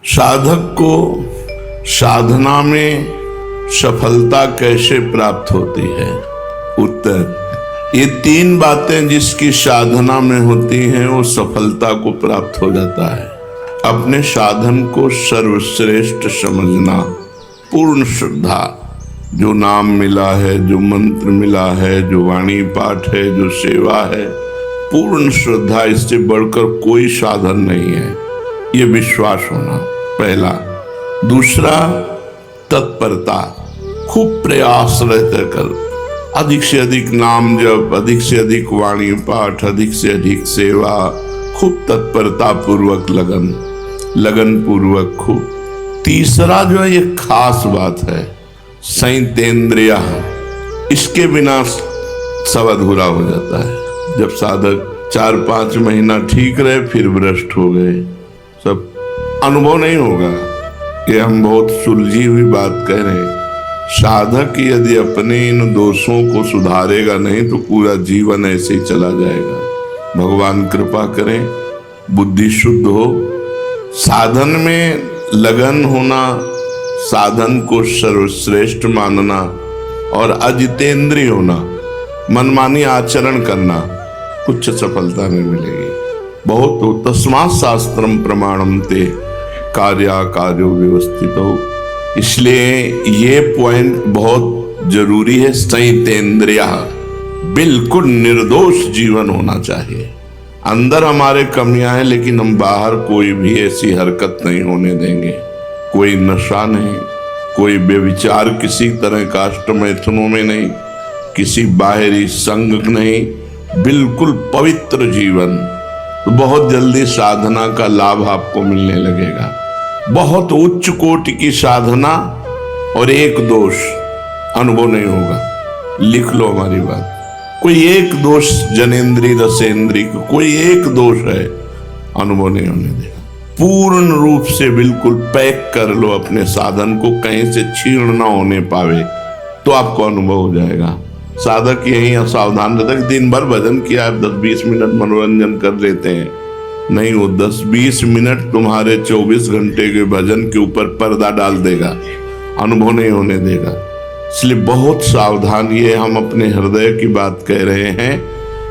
साधक को साधना में सफलता कैसे प्राप्त होती है? उत्तर, ये तीन बातें जिसकी साधना में होती हैं वो सफलता को प्राप्त हो जाता है। अपने साधन को सर्वश्रेष्ठ समझना, पूर्ण श्रद्धा, जो नाम मिला है, जो मंत्र मिला है, जो वाणी पाठ है, जो सेवा है, पूर्ण श्रद्धा, इससे बढ़कर कोई साधन नहीं है, ये विश्वास होना पहला। दूसरा, तत्परता, खूब प्रयास रहते कर, अधिक से अधिक नाम जप, अधिक से अधिक वाणी पाठ, अधिक से अधिक सेवा, खूब तत्परता पूर्वक लगन पूर्वक खूब। तीसरा जो है, ये खास बात है, संयतेंद्रिय, इसके बिना सब अधूरा हो जाता है। जब साधक 4-5 महीना ठीक रहे फिर भ्रष्ट हो गए, सब अनुभव नहीं होगा। ये हम बहुत सुलझी हुई बात कह रहे हैं। साधक यदि अपने इन दोषों को सुधारेगा नहीं तो पूरा जीवन ऐसे ही चला जाएगा। भगवान कृपा करें, बुद्धि शुद्ध हो, साधन में लगन होना, साधन को सर्वश्रेष्ठ मानना और अजितेंद्रिय होना, मनमानी आचरण करना, उच्च सफलता में मिलेगी। बहुत हो, तस्मात् शास्त्रम प्रमाणम ते कार्याकार्यो व्यवस्थितो। इसलिए ये पॉइंट बहुत जरूरी है। संयतेंद्रिय, बिल्कुल निर्दोष जीवन होना चाहिए। अंदर हमारे कमियां हैं लेकिन हम बाहर कोई भी ऐसी हरकत नहीं होने देंगे। कोई नशा नहीं, कोई व्यभिचार किसी तरह का अष्टमैथुनों में नहीं, किसी बाहरी संग नहीं, बिल्कुल पवित्र जीवन। तो बहुत जल्दी साधना का लाभ आपको मिलने लगेगा। बहुत उच्च कोटि की साधना और एक दोष अनुभव नहीं होगा। लिख लो हमारी बात, कोई एक दोष जनेन्द्रीय रसेन्द्रीय को कोई एक दोष है, अनुभव नहीं होने देगा। पूर्ण रूप से बिल्कुल पैक कर लो अपने साधन को, कहीं से छीण ना होने पावे, तो आपको अनुभव हो जाएगा। साधक यही असावधान रहता है कि दिन भर भजन किया है, 10-20 मिनट मनोरंजन कर लेते हैं। नहीं, वो 10-20 मिनट तुम्हारे 24 घंटे के भजन के ऊपर पर्दा डाल देगा, अनुभव नहीं होने देगा। इसलिए बहुत सावधान, ये हम अपने हृदय की बात कह रहे हैं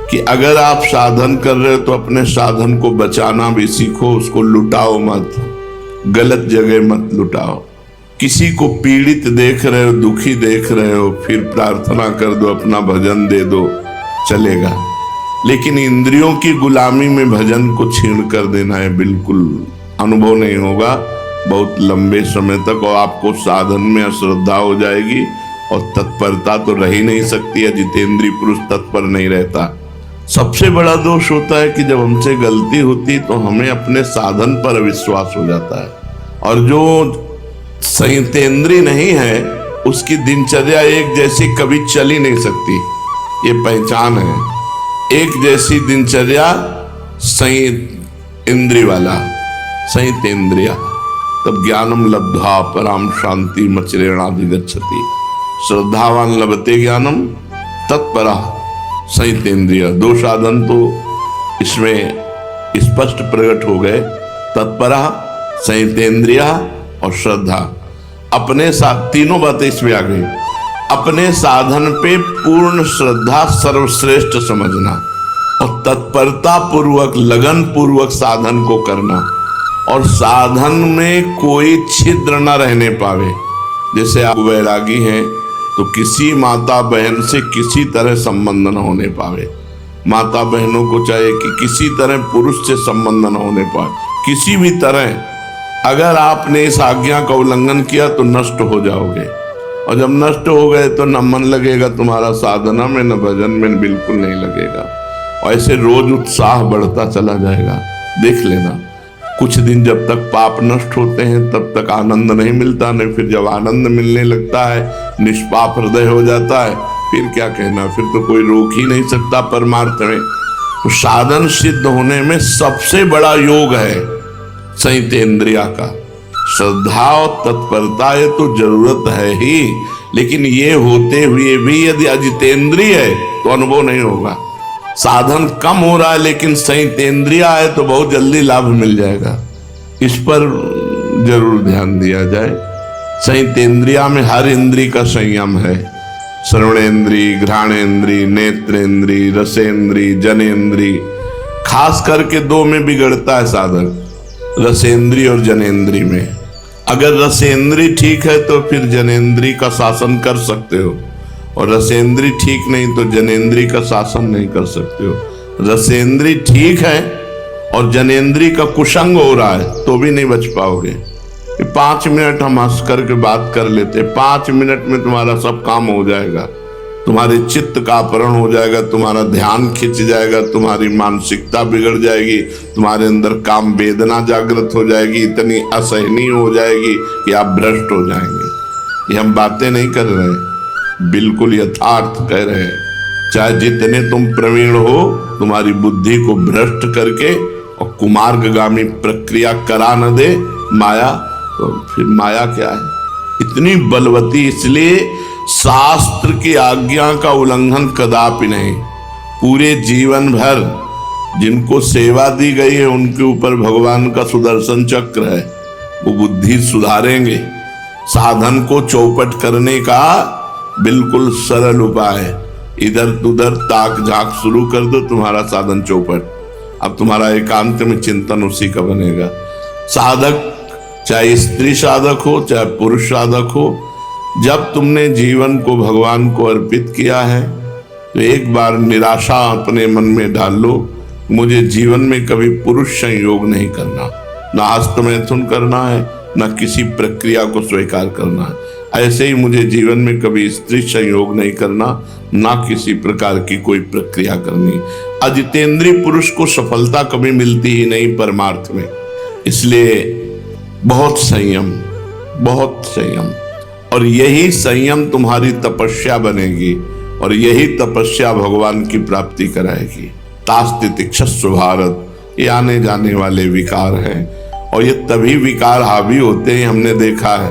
कि अगर आप साधन कर रहे हो तो अपने साधन को बचाना भी सीखो, उसको लुटाओ मत, गलत जगह मत लुटाओ। किसी को पीड़ित देख रहे हो, दुखी देख रहे हो, फिर प्रार्थना कर दो, अपना भजन दे दो, चलेगा। लेकिन इंद्रियों की गुलामी में भजन को छीन कर देना है, बिल्कुल अनुभव नहीं होगा बहुत लंबे समय तक, और आपको साधन में अश्रद्धा हो जाएगी और तत्परता तो रह ही नहीं सकती है। जितेंद्रीय पुरुष तत्पर नहीं रहता। सबसे बड़ा दोष होता है कि जब हमसे गलती होती तो हमें अपने साधन पर विश्वास हो जाता है, और जो संयतेंद्रिय नहीं है उसकी दिनचर्या एक जैसी कभी चल ही नहीं सकती। ये पहचान है, एक जैसी दिनचर्या संयत इंद्रिय वाला, संयतेंद्रिय, तब ज्ञानम लब्ध्वा पराम शांति मचिरेणाधिगच्छति। श्रद्धावान लभते ज्ञानम तत्परा संयतेंद्रिय। दो साधन तो इसमें स्पष्ट प्रकट हो गए, तत्परा, संयतेंद्रिय और श्रद्धा। अपने साथ तीनों बातें इसमें आ गई। अपने साधन पे पूर्ण श्रद्धा सर्वश्रेष्ठ समझना और तत्परता पूर्वक लगन पूर्वक साधन को करना, और साधन में कोई छिद्र न रहने पावे। जैसे आप वैरागी हैं तो किसी माता बहन से किसी तरह संबंध न होने पावे। माता बहनों को चाहिए कि किसी तरह पुरुष से संबंध न होने पाए, किसी भी तरह। अगर आपने इस आज्ञा का उल्लंघन किया तो नष्ट हो जाओगे, और जब नष्ट हो गए तो न मन लगेगा तुम्हारा साधना में, न भजन में, बिल्कुल नहीं लगेगा। और ऐसे रोज उत्साह बढ़ता चला जाएगा। देख लेना, कुछ दिन जब तक पाप नष्ट होते हैं तब तक आनंद नहीं मिलता, नहीं फिर जब आनंद मिलने लगता है, निष्पाप हृदय हो जाता है, फिर क्या कहना, फिर तो कोई रोक ही नहीं सकता परमार्थ में। तो साधन सिद्ध होने में सबसे बड़ा योग है संयतेंद्रिय का। श्रद्धा और तत्परता ये तो जरूरत है ही, लेकिन ये होते हुए भी यदि अजितेंद्रिय है तो अनुभव नहीं होगा। साधन कम हो रहा है लेकिन संयतेंद्रिय है तो बहुत जल्दी लाभ मिल जाएगा। इस पर जरूर ध्यान दिया जाए। संयतेंद्रिया में हर इंद्री का संयम है। श्रवणेन्द्री, घ्राणेन्द्री, नेत्रेंद्री, रसेंद्री, जनेन्द्री। खास करके दो में बिगड़ता है साधक, रसेंद्री और जनेन्द्री में। अगर रसेंद्री ठीक है तो फिर जनेन्द्री का शासन कर सकते हो, और रसेंद्री ठीक नहीं तो जनेन्द्री का शासन नहीं कर सकते हो। रसेंद्री ठीक है और जनेन्द्री का कुसंग हो रहा है तो भी नहीं बच पाओगे। 5 मिनट हम हंस करके बात कर लेते, 5 मिनट में तुम्हारा सब काम हो जाएगा। तुम्हारे चित्त का अपहरण हो जाएगा, तुम्हारा ध्यान खिंच जाएगा, तुम्हारी मानसिकता बिगड़ जाएगी, तुम्हारे अंदर काम वेदना जागृत हो जाएगी, इतनी असहनीय हो जाएगी कि आप भ्रष्ट हो जाएंगे। ये हम बातें नहीं कर रहे हैं, बिल्कुल यथार्थ कह रहे हैं। चाहे जितने तुम प्रवीण हो, तुम्हारी बुद्धि को भ्रष्ट करके और कुमार्गगामी प्रक्रिया करा न दे माया, तो फिर माया क्या है? इतनी बलवती, इसलिए शास्त्र की आज्ञा का उल्लंघन कदापि नहीं। पूरे जीवन भर जिनको सेवा दी गई है उनके ऊपर भगवान का सुदर्शन चक्र है, वो बुद्धि सुधारेंगे। साधन को चौपट करने का बिल्कुल सरल उपाय है, इधर उधर ताक झाक शुरू कर दो, तुम्हारा साधन चौपट। अब तुम्हारा एकांत में चिंतन उसी का बनेगा। साधक चाहे स्त्री साधक हो चाहे पुरुष साधक हो, जब तुमने जीवन को भगवान को अर्पित किया है तो एक बार निराशा अपने मन में डाल लो, मुझे जीवन में कभी पुरुष संयोग नहीं करना, ना हस्तमैथुन करना है, ना किसी प्रक्रिया को स्वीकार करना है। ऐसे ही मुझे जीवन में कभी स्त्री संयोग नहीं करना, ना किसी प्रकार की कोई प्रक्रिया करनी। अजितेंद्रीय पुरुष को सफलता कभी मिलती ही नहीं परमार्थ में, इसलिए बहुत संयम, बहुत संयम। और यही संयम तुम्हारी तपस्या बनेगी, और यही तपस्या भगवान की प्राप्ति कराएगी। तास्तितिक्षस्व भारत, ये आने जाने वाले विकार हैं, और ये तभी विकार हावी होते हैं, हमने देखा है,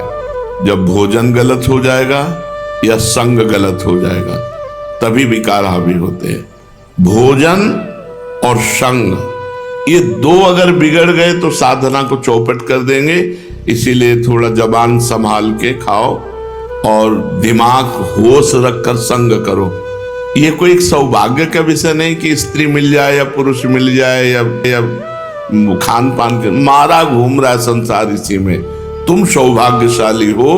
जब भोजन गलत हो जाएगा या संग गलत हो जाएगा, तभी विकार हावी होते हैं। भोजन और संग, ये दो अगर बिगड़ गए तो साधना को चौपट कर देंगे। इसीलिए थोड़ा जबान संभाल के खाओ और दिमाग होश रखकर संग करो। ये कोई एक सौभाग्य का विषय नहीं कि स्त्री मिल जाए या पुरुष मिल जाए या खान पान के मारा घूम रहा है संसार इसी में। तुम सौभाग्यशाली हो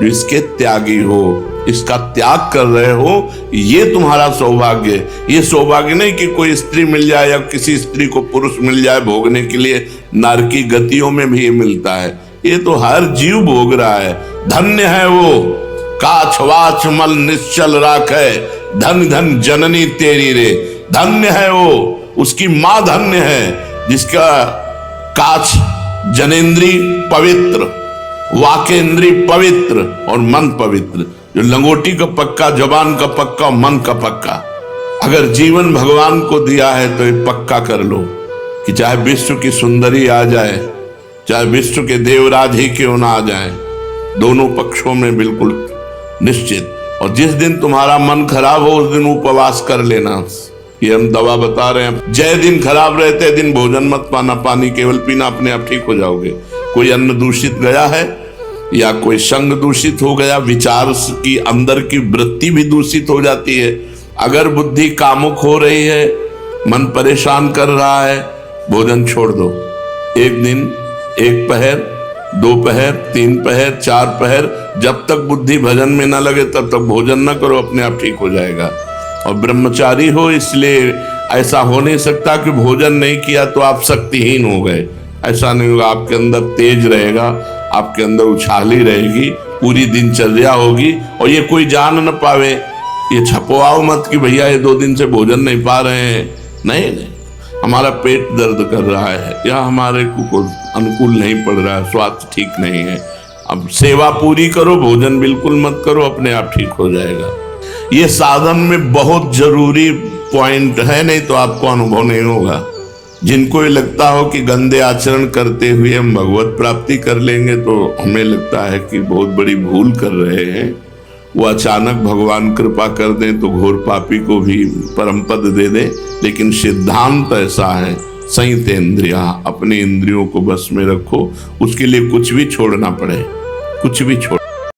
जो इसके त्यागी हो, इसका त्याग कर रहे हो, ये तुम्हारा सौभाग्य। ये सौभाग्य नहीं कि कोई स्त्री मिल जाए या किसी स्त्री को पुरुष मिल जाए भोगने के लिए। नरकी गतियों में भी ये मिलता है, ये तो हर जीव भोग रहा है। धन्य है वो काछ वाछ मल निश्चल राखे, धन धन जननी तेरी रे। धन्य है वो, उसकी मां धन्य है जिसका काछ जनेन्द्री पवित्र, वाकेंद्री पवित्र और मन पवित्र। जो लंगोटी का पक्का, जबान का पक्का, मन का पक्का। अगर जीवन भगवान को दिया है तो ये पक्का कर लो कि चाहे विश्व की सुंदरी आ जाए, चाहे विश्व के देवराज ही क्यों ना आ जाए, दोनों पक्षों में बिल्कुल निश्चित। और जिस दिन तुम्हारा मन खराब हो उस दिन उपवास कर लेना, ये हम दवा बता रहे हैं। जय दिन खराब रहते दिन भोजन मत पाना, पानी केवल पीना, अपने आप ठीक हो जाओगे। कोई अन्न दूषित गया है या कोई संग दूषित हो गया, विचार की अंदर की वृत्ति भी दूषित हो जाती है। अगर बुद्धि कामुक हो रही है, मन परेशान कर रहा है, भोजन छोड़ दो। एक दिन, एक पहर, 2 पहर, 3 पहर, 4 पहर, जब तक बुद्धि भजन में ना लगे तब तक भोजन ना करो, अपने आप ठीक हो जाएगा। और ब्रह्मचारी हो, इसलिए ऐसा हो नहीं सकता कि भोजन नहीं किया तो आप शक्तिहीन हो गए। ऐसा नहीं होगा, आपके अंदर तेज रहेगा, आपके अंदर उछाली रहेगी, पूरी दिनचर्या होगी। और ये कोई जान न पावे, ये छपवाओ मत कि भैया ये 2 दिन से भोजन नहीं पा रहे हैं। नहीं, हमारा पेट दर्द कर रहा है या हमारे को अनुकूल नहीं पड़ रहा है, स्वास्थ्य ठीक नहीं है। अब सेवा पूरी करो, भोजन बिल्कुल मत करो, अपने आप ठीक हो जाएगा। ये साधन में बहुत जरूरी पॉइंट है, नहीं तो आपको अनुभव नहीं होगा। जिनको ये लगता हो कि गंदे आचरण करते हुए हम भगवत प्राप्ति कर लेंगे, तो हमें लगता है कि बहुत बड़ी भूल कर रहे हैं। वो अचानक भगवान कृपा कर दें तो घोर पापी को भी परम पद दे दे, लेकिन सिद्धांत ऐसा है, संयतेन्द्रिया, अपने इंद्रियों को बस में रखो, उसके लिए कुछ भी छोड़ना पड़े, कुछ भी छोड़